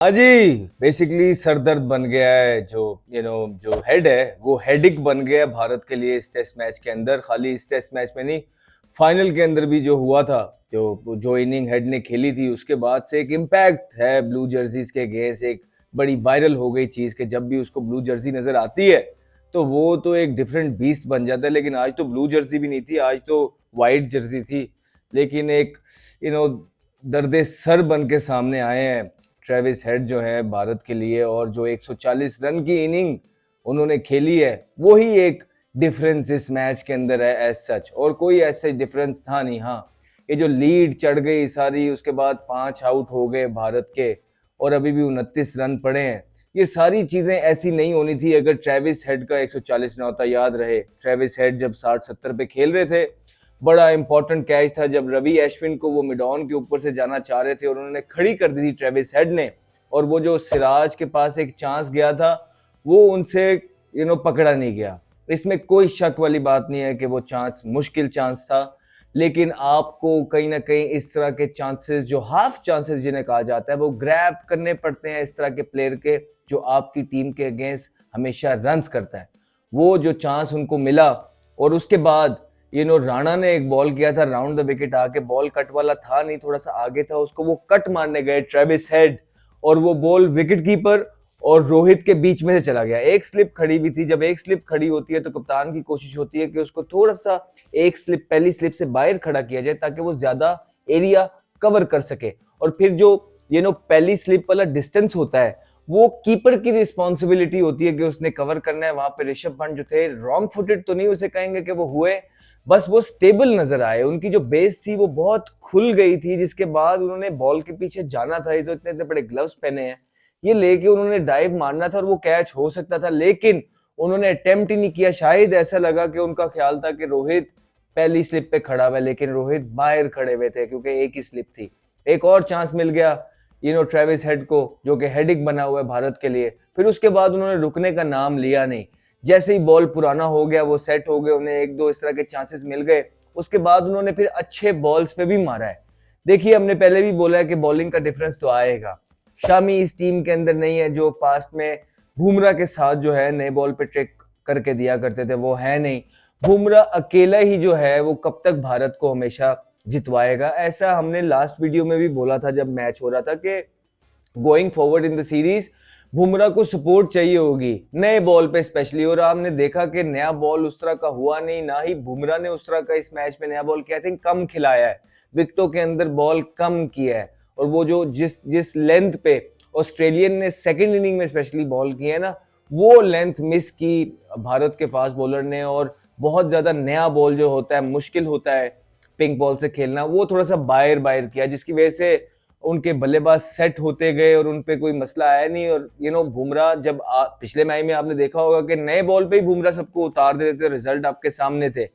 हाँ जी, basically sir दर्द बन गया है जो जो हेड है वो हेडिक बन गया है भारत के लिए इस टेस्ट मैच के अंदर। खाली इस टेस्ट मैच में नहीं, फाइनल के अंदर भी जो हुआ था, जो इनिंग हेड ने खेली थी उसके बाद से एक इम्पैक्ट है ब्लू जर्सीज के अगेंस्ट। एक बड़ी वायरल हो गई चीज कि जब भी उसको ब्लू जर्सी नजर आती है तो वो तो एक डिफरेंट बीस्ट बन जाता है। लेकिन आज तो ब्लू जर्सी भी नहीं थी, आज तो वाइट जर्सी थी। लेकिन एक यू नो दर्दे सर बन के सामने आए हैं ट्रेविस हेड जो है भारत के लिए, और जो 140 रन की इनिंग उन्होंने खेली है वही एक डिफरेंस इस मैच के अंदर है एज सच। और कोई ऐसा डिफरेंस था नहीं। हाँ, ये जो लीड चढ़ गई सारी, उसके बाद 5 आउट हो गए भारत के और अभी भी 29 रन पड़े हैं, ये सारी चीजें ऐसी नहीं होनी थी अगर ट्रेविस हेड का 140 ना होता। याद रहे ट्रेविस हेड जब 60-70 पे खेल रहे थे, बड़ा इंपॉर्टेंट कैच था जब रवि अश्विन को वो मिड ऑन के ऊपर से जाना चाह रहे थे और उन्होंने खड़ी कर दी थी ट्रेविस हेड ने, और वो जो सिराज के पास एक चांस गया था वो उनसे पकड़ा नहीं गया। इसमें कोई शक वाली बात नहीं है कि वो चांस मुश्किल चांस था, लेकिन आपको कहीं ना कहीं इस तरह के चांसेस, जो हाफ चांसेस जिन्हें कहा जाता है, वो ग्रैब करने पड़ते हैं इस तरह के प्लेयर के जो आपकी टीम के अगेंस्ट हमेशा रन्स करता है। वो जो चांस उनको मिला, और उसके बाद राणा ने एक बॉल किया था राउंड द विकेट आके, बॉल कट वाला था नहीं, थोड़ा सा आगे था, उसको वो कट मारने गए ट्रेविस हेड और वो बॉल विकेट कीपर और रोहित के बीच में से चला गया। एक स्लिप खड़ी भी थी, जब एक स्लिप खड़ी होती है तो कप्तान की कोशिश होती है कि उसको थोड़ा सा एक स्लिप, पहली स्लिप से बाहर खड़ा किया जाए ताकि वो ज्यादा एरिया कवर कर सके। और फिर जो पहली स्लिप वाला डिस्टेंस होता है वो कीपर की रिस्पॉन्सिबिलिटी होती है कि उसने कवर करना है। वहां पे ऋषभ पंत जो थे, रॉन्ग फुटेड तो नहीं उसे कहेंगे कि वो हुए, बस वो स्टेबल नजर आए। उनकी जो बेस थी वो बहुत खुल गई थी, जिसके बाद उन्होंने बॉल के पीछे जाना था। ये तो इतने इतने बड़े ग्लव्स पहने हैं, ये लेके उन्होंने डाइव मारना था और वो कैच हो सकता था, लेकिन उन्होंने अटेम्प्ट ही नहीं किया। शायद ऐसा लगा कि उनका ख्याल था कि रोहित पहली स्लिप पे खड़ा हुआ है, लेकिन रोहित बाहर खड़े हुए थे क्योंकि एक ही स्लिप थी। एक और चांस मिल गया ट्रेविस हेड को, जो कि हेडिक बना हुआ है भारत के लिए। फिर उसके बाद उन्होंने रुकने का नाम लिया नहीं। जैसे ही बॉल पुराना हो गया, वो सेट हो गए, उन्हें एक दो इस तरह के चांसेस मिल गए, उसके बाद उन्होंने फिर अच्छे बॉल्स पे भी मारा है। देखिए, हमने पहले भी बोला है कि बॉलिंग का डिफरेंस तो आएगा। शामी इस टीम के अंदर नहीं है जो पास्ट में बुमराह के साथ जो है नए बॉल पे ट्रिक करके दिया करते थे, वो है नहीं। बुमराह अकेला ही जो है वो कब तक भारत को हमेशा जितवाएगा। ऐसा हमने लास्ट वीडियो में भी बोला था जब मैच हो रहा था कि going forward in the series Bumrah को सपोर्ट चाहिए होगी नए बॉल पे स्पेशली। और आपने देखा कि नया बॉल उस तरह का हुआ नहीं, ना ही बुमराह ने उस तरह का इस मैच में नया बॉल किया। आई थिंक कम खिलाया है, विकेटों के अंदर बॉल कम किया है। और वो जो जिस लेंथ पे ऑस्ट्रेलियन ने सेकंड इनिंग में स्पेशली बॉल की है ना, वो लेंथ मिस की भारत के फास्ट बॉलर ने। और बहुत ज्यादा नया बॉल जो होता है, मुश्किल होता है पिंक बॉल से खेलना, वो थोड़ा सा बाहर बाहर किया, जिसकी वजह से उनके बल्लेबाज सेट होते गए और उनपे कोई मसला आया नहीं। और बुमराह जब पिछले मैच में आपने देखा होगा कि नए बॉल पे ही बुमराह सबको उतार देते थे, रिजल्ट आपके सामने थे।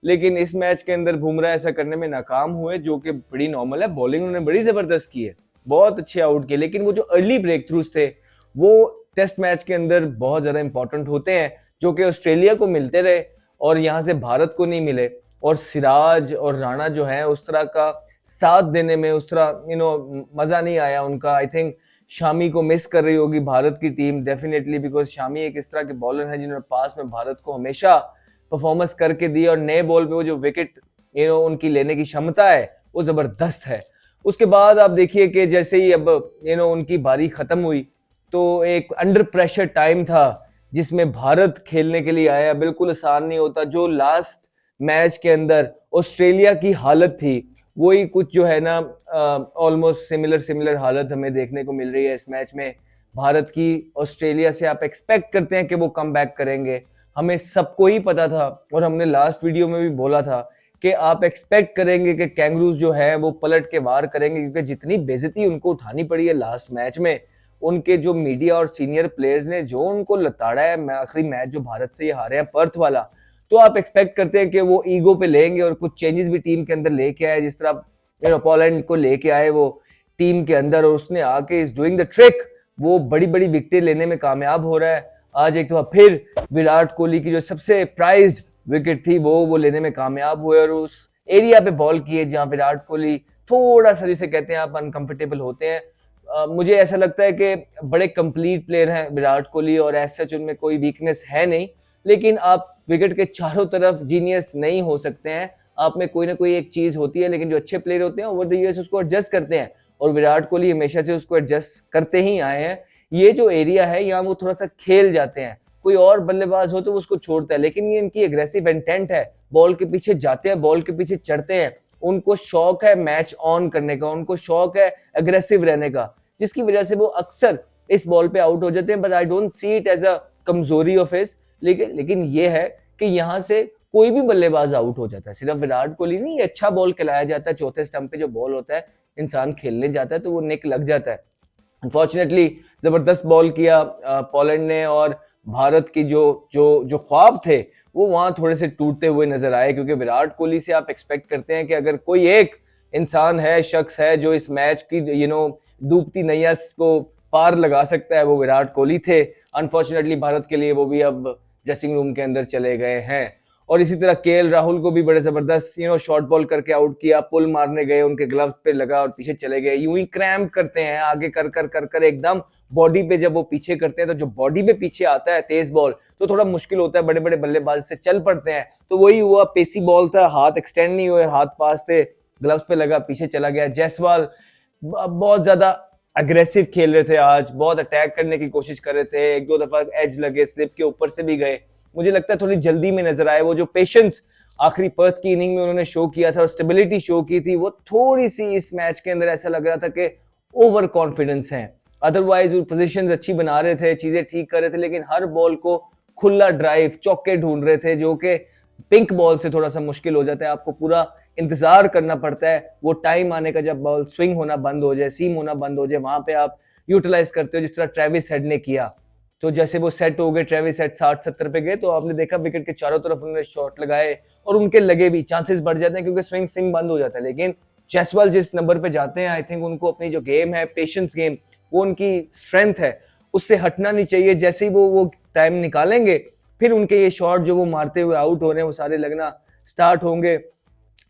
लेकिन इस मैच के अंदर बुमराह ऐसा करने में नाकाम हुए, जो कि बड़ी नॉर्मल है। बॉलिंग उन्होंने बड़ी जबरदस्त की है, बहुत अच्छे आउट किए, लेकिन वो जो अर्ली ब्रेक थ्रूज थे वो टेस्ट मैच के अंदर बहुत ज्यादा इंपॉर्टेंट होते हैं, जो कि ऑस्ट्रेलिया को मिलते रहे और यहाँ से भारत को नहीं मिले। और सिराज और राणा जो है उस तरह का साथ देने में, उस तरह मजा नहीं आया उनका। आई थिंक शामी को मिस कर रही होगी भारत की टीम डेफिनेटली, बिकॉज शामी एक इस तरह के बॉलर है जिन्होंने पास में भारत को हमेशा परफॉर्मेंस करके दी, और नए बॉल पे वो जो विकेट उनकी लेने की क्षमता है वो जबरदस्त है। उसके बाद आप देखिए कि जैसे ही अब उनकी बारी खत्म हुई तो एक अंडर प्रेशर टाइम था जिसमें भारत खेलने के लिए आया। बिल्कुल आसान नहीं होता। जो लास्ट मैच के अंदर ऑस्ट्रेलिया की हालत थी, वही कुछ जो है ना ऑलमोस्ट सिमिलर हालत हमें देखने को मिल रही है इस मैच में भारत की। ऑस्ट्रेलिया से आप एक्सपेक्ट करते हैं कि वो कम बैक करेंगे, हमें सबको ही पता था, और हमने लास्ट वीडियो में भी बोला था कि आप एक्सपेक्ट करेंगे कि कैंगरूज जो है वो पलट के वार करेंगे, क्योंकि जितनी बेइज्जती उनको उठानी पड़ी है लास्ट मैच में, उनके जो मीडिया और सीनियर प्लेयर्स ने जो उनको लताड़ा है आखिरी मैच जो भारत से ये हारे हैं पर्थ वाला, तो आप एक्सपेक्ट करते हैं कि वो ईगो पे लेंगे और कुछ चेंजेस भी टीम के अंदर लेके आए, जिस तरह पोलैंड को लेके आए वो टीम के अंदर, और उसने आके इज डूइंग द ट्रिक। वो बड़ी बड़ी विकेटें लेने में कामयाब हो रहा है। आज एक तो फिर विराट कोहली की जो सबसे प्राइज्ड विकेट थी वो लेने में कामयाब हुए, और उस एरिया पे बॉल किए जहां विराट कोहली थोड़ा सा, जिसे कहते हैं आप, अनकंफर्टेबल होते हैं। मुझे ऐसा लगता है कि बड़े कंप्लीट प्लेयर हैं विराट कोहली और एज सच उनमें कोई वीकनेस है नहीं, लेकिन आप विकेट के चारों तरफ जीनियस नहीं हो सकते हैं। आप में कोई ना कोई एक चीज होती है, लेकिन जो अच्छे प्लेयर होते हैं ओवर द ईयर्स उसको एडजस्ट करते हैं, और विराट कोहली हमेशा से उसको एडजस्ट करते ही आए हैं। ये जो एरिया है यहाँ वो थोड़ा सा खेल जाते हैं, कोई और बल्लेबाज हो तो वो उसको छोड़ता है, लेकिन ये इनकी एग्रेसिव इंटेंट है, बॉल के पीछे जाते हैं, बॉल के पीछे चढ़ते हैं, उनको शौक है मैच ऑन करने का, उनको शौक है अग्रेसिव रहने का, जिसकी वजह से वो अक्सर इस बॉल पे आउट हो जाते हैं। But I don't see it as a कमजोरी ऑफ हिज, लेकिन ये है कि यहाँ से कोई भी बल्लेबाज आउट हो जाता है, सिर्फ विराट कोहली नहीं, अच्छा बॉल खिलाया जाता है, चौथे स्टंप पे जो बॉल होता है इंसान खेलने जाता है तो वो निक लग जाता है। अनफॉर्चुनेटली जबरदस्त बॉल किया पोलैंड ने, और भारत की जो जो जो ख्वाब थे वो वहां थोड़े से टूटते हुए नजर आए, क्योंकि विराट कोहली से आप एक्सपेक्ट करते हैं कि अगर कोई एक इंसान है, शख्स है जो इस मैच की डूबती नैया को पार लगा सकता है, वो विराट कोहली थे। अनफॉर्चुनेटली भारत के लिए वो भी अब ड्रेसिंग रूम के अंदर चले गए हैं। और इसी तरह केएल राहुल को भी बड़े जबरदस्त शॉर्ट बॉल करके आउट किया, पुल मारने गए, उनके ग्लव्स पे लगा और पीछे चले गए। यूं ही क्रैम्प करते हैं आगे कर कर कर कर एकदम बॉडी पे, जब वो पीछे करते हैं तो जो बॉडी पे पीछे आता है तेज बॉल तो थोड़ा मुश्किल होता है, बड़े बड़े बल्लेबाज से चल पड़ते हैं। तो वही हुआ, पेसी बॉल था, हाथ एक्सटेंड नहीं हुए, हाथ पास थे, ग्लव्स पे लगा, पीछे चला गया। जायसवाल बहुत ज्यादा अग्रेसिव खेल रहे थे आज, बहुत अटैक करने की कोशिश कर रहे थे, एक दो दफा एज लगे, स्लिप के ऊपर से भी गए। मुझे लगता है थोड़ी जल्दी में नजर आए। वो जो पेशेंस आखिरी पर्थ की इनिंग में उन्होंने शो किया था और स्टेबिलिटी शो की थी, वो थोड़ी सी इस मैच के अंदर ऐसा लग रहा था कि ओवर कॉन्फिडेंस है। अदरवाइज वो पोजीशंस अच्छी बना रहे थे, चीजें ठीक कर रहे थे, लेकिन हर बॉल को खुला ड्राइव चौके ढूंढ रहे थे, जो कि पिंक बॉल से थोड़ा सा मुश्किल हो जाता है। आपको पूरा इंतजार करना पड़ता है वो टाइम आने का, जब बॉल स्विंग होना बंद हो जाए, सीम होना बंद हो जाए, वहां पे आप यूटिलाइज करते हो, जिस तरह ट्रेविस हेड ने किया। तो जैसे वो सेट हो गए, ट्रेविस हेड 60-70 पे गए, तो आपने देखा विकेट के चारों तरफ उन्होंने शॉट लगाए, और उनके लगे भी, चांसेस बढ़ जाते हैं क्योंकि स्विंग सिम बंद हो जाता है। लेकिन जायसवाल जिस नंबर पे जाते हैं, आई थिंक उनको अपनी जो गेम है, पेशेंस गेम, वो उनकी स्ट्रेंथ है, उससे हटना नहीं चाहिए। जैसे ही वो टाइम निकालेंगे, फिर उनके ये शॉट जो वो मारते हुए आउट हो रहे हैं वो सारे लगना स्टार्ट होंगे।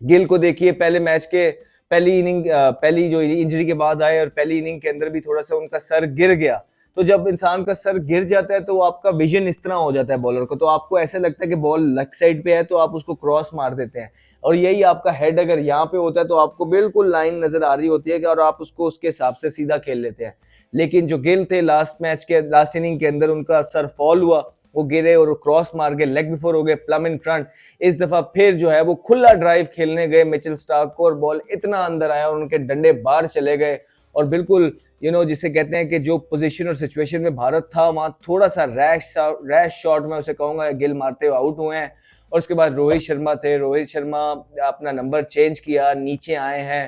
गिल को देखिए, पहले मैच के पहली इनिंग, पहली जो इंजरी के बाद आए, और पहली इनिंग के अंदर भी थोड़ा सा उनका सर गिर गया। तो जब इंसान का सर गिर जाता है तो आपका विजन इस तरह हो जाता है बॉलर को, तो आपको ऐसा लगता है कि बॉल लेग साइड पे है तो आप उसको क्रॉस मार देते हैं, और यही आपका हेड अगर यहाँ पे होता है तो आपको बिल्कुल लाइन नजर आ रही होती है कि, और आप उसको उसके हिसाब से सीधा खेल लेते हैं। लेकिन जो गिल थे, लास्ट मैच के लास्ट इनिंग के अंदर उनका सर फॉल हुआ, वो गिरे और क्रॉस मार के लेग बिफोर हो गए, प्लम इन फ्रंट। इस दफा फिर जो है वो खुला ड्राइव खेलने गए मिचेल स्टार्क को, और बॉल इतना अंदर आया और उनके डंडे बाहर चले गए, और बिल्कुल जिसे कहते हैं कि जो पोजीशन और सिचुएशन में भारत था, वहां थोड़ा सा रैश शॉट में उसे कहूंगा गिल मारते हुए आउट हुए हैं। और उसके बाद रोहित शर्मा थे, रोहित शर्मा अपना नंबर चेंज किया, नीचे आए हैं,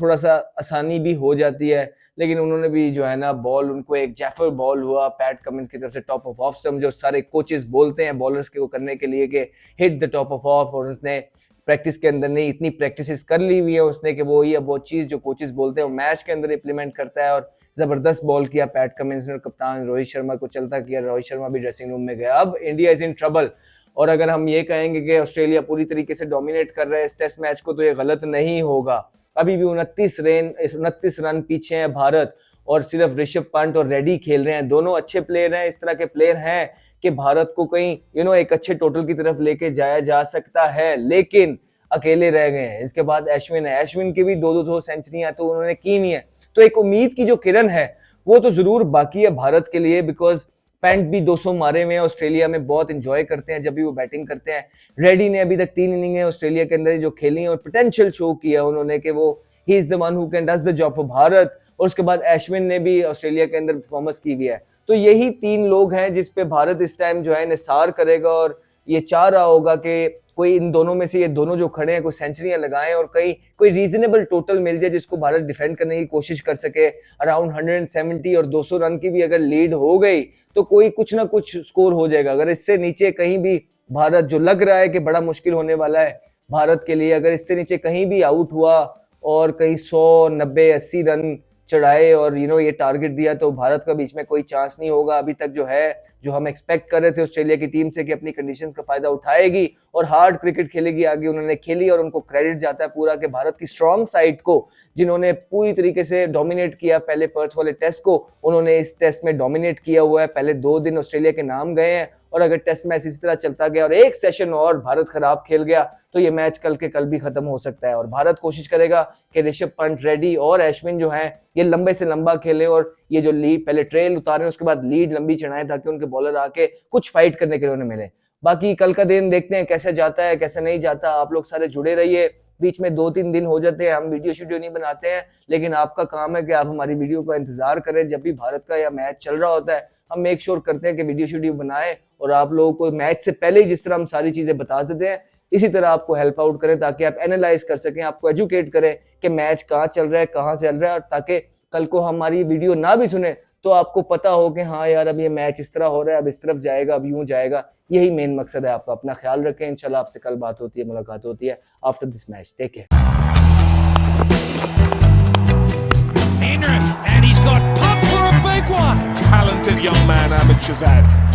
थोड़ा सा आसानी भी हो जाती है, लेकिन उन्होंने भी जो है ना बॉल, उनको एक जैफर बॉल हुआ पैट कमिंस की तरफ से, टॉप ऑफ ऑफ स्टंप, जो सारे कोचेस बोलते हैं बॉलर्स के को करने के लिए कि hit the top of of, और उसने प्रैक्टिस के अंदर नहीं, इतनी प्रैक्टिस कर ली हुई है उसने कि वो ही अब वो चीज जो कोचेस बोलते हैं वो मैच के अंदर इंप्लीमेंट करता है। और जबरदस्त बॉल किया पैट कमिंस ने, और कप्तान रोहित शर्मा को चलता किया, रोहित शर्मा भी ड्रेसिंग रूम में गया। अब इंडिया इज इन ट्रबल, और अगर हम ये कहेंगे कि ऑस्ट्रेलिया पूरी तरीके से डोमिनेट कर रहा है इस टेस्ट मैच को, तो ये गलत नहीं होगा। अभी भी 29 रन पीछे है भारत, और सिर्फ ऋषभ पंत और रेड्डी खेल रहे हैं। दोनों अच्छे प्लेयर हैं, इस तरह के प्लेयर हैं कि भारत को कहीं एक अच्छे टोटल की तरफ लेके जाया जा सकता है, लेकिन अकेले रह गए हैं। इसके बाद अश्विन है, अश्विन की भी 2-2 सेंचुरियां तो उन्होंने की नहीं है, तो एक उम्मीद की जो किरण है वो तो जरूर बाकी है भारत के लिए, बिकॉज पैंट भी 200 मारे हुए हैं, ऑस्ट्रेलिया में बहुत इंजॉय करते हैं जब भी वो बैटिंग करते हैं। रेड्डी ने अभी तक 3 इनिंग है ऑस्ट्रेलिया के अंदर जो खेली है, और पोटेंशियल शो किया उन्होंने कि वो he is the one who can does the job for Bharat. और उसके बाद अश्विन ने भी ऑस्ट्रेलिया के अंदर परफॉर्मेंस की हुई है। तो यही 3 लोग हैं जिसपे भारत इस टाइम जो है निसार करेगा, और ये चाह रहा होगा कि कोई इन दोनों में से, ये दोनों जो खड़े हैं, कोई सेंचुरियां लगाएं और कोई रीजनेबल टोटल मिल जाए जिसको भारत डिफेंड करने की कोशिश कर सके। अराउंड 170 और 200 रन की भी अगर लीड हो गई तो कोई कुछ ना कुछ स्कोर हो जाएगा। अगर इससे नीचे कहीं भी भारत, जो लग रहा है कि बड़ा मुश्किल होने वाला है भारत के लिए, अगर इससे नीचे कहीं भी आउट हुआ और कहीं 100, 90, 80 रन चढ़ाए और ये टारगेट दिया, तो भारत का बीच में कोई चांस नहीं होगा अभी तक। जो है, जो हम एक्सपेक्ट कर रहे थे ऑस्ट्रेलिया की टीम से कि अपनी कंडीशंस का फायदा उठाएगी और हार्ड क्रिकेट खेलेगी आगे, उन्होंने खेली और उनको क्रेडिट जाता है पूरा कि भारत की स्ट्रॉन्ग साइड को, जिन्होंने पूरी तरीके से डोमिनेट किया पहले पर्थ वाले टेस्ट को, उन्होंने इस टेस्ट में डोमिनेट किया हुआ है। पहले 2 दिन ऑस्ट्रेलिया के नाम गए हैं और अगर टेस्ट मैच इसी तरह चलता गया और एक सेशन और भारत खराब खेल गया तो ये मैच कल के कल भी खत्म हो सकता है। और भारत कोशिश करेगा कि ऋषभ पंत, रेड्डी और अश्विन जो हैं ये लंबे से लंबा खेले और ये जो लीड पहले ट्रेल उतारे उसके बाद लीड लंबी चढ़ाएं ताकि उनके बॉलर आके कुछ फाइट करने के लिए उन्हें मिले। बाकी कल का दिन देखते हैं कैसे जाता है कैसे नहीं जाता। आप लोग सारे जुड़े रहिए। बीच में 2-3 दिन हो जाते हैं हम वीडियो नहीं बनाते हैं, लेकिन आपका काम है कि आप हमारी वीडियो का इंतजार करें। जब भी भारत का या मैच चल रहा होता है हम मेक श्योर करते हैं कि वीडियो बनाएं और आप लोगों को मैच से पहले ही जिस तरह हम सारी चीजें बता देते हैं इसी तरह आपको हेल्प आउट करें ताकि आप एनालाइज कर सकें, आपको एजुकेट करें कि मैच कहाँ चल रहा है कहाँ से चल रहा है, और ताकि कल को हमारी वीडियो ना भी सुने तो आपको पता हो कि हाँ यार अब ये मैच इस तरह हो रहा है, अब इस तरफ जाएगा, अब यूं जाएगा। यही मेन मकसद है आपका। अपना ख्याल रखें। इंशाल्लाह आपसे कल बात होती है, मुलाकात होती है after this match. Take care. Henry, and he's got pop for a big one. Talented young man, Ahmed Shahzad.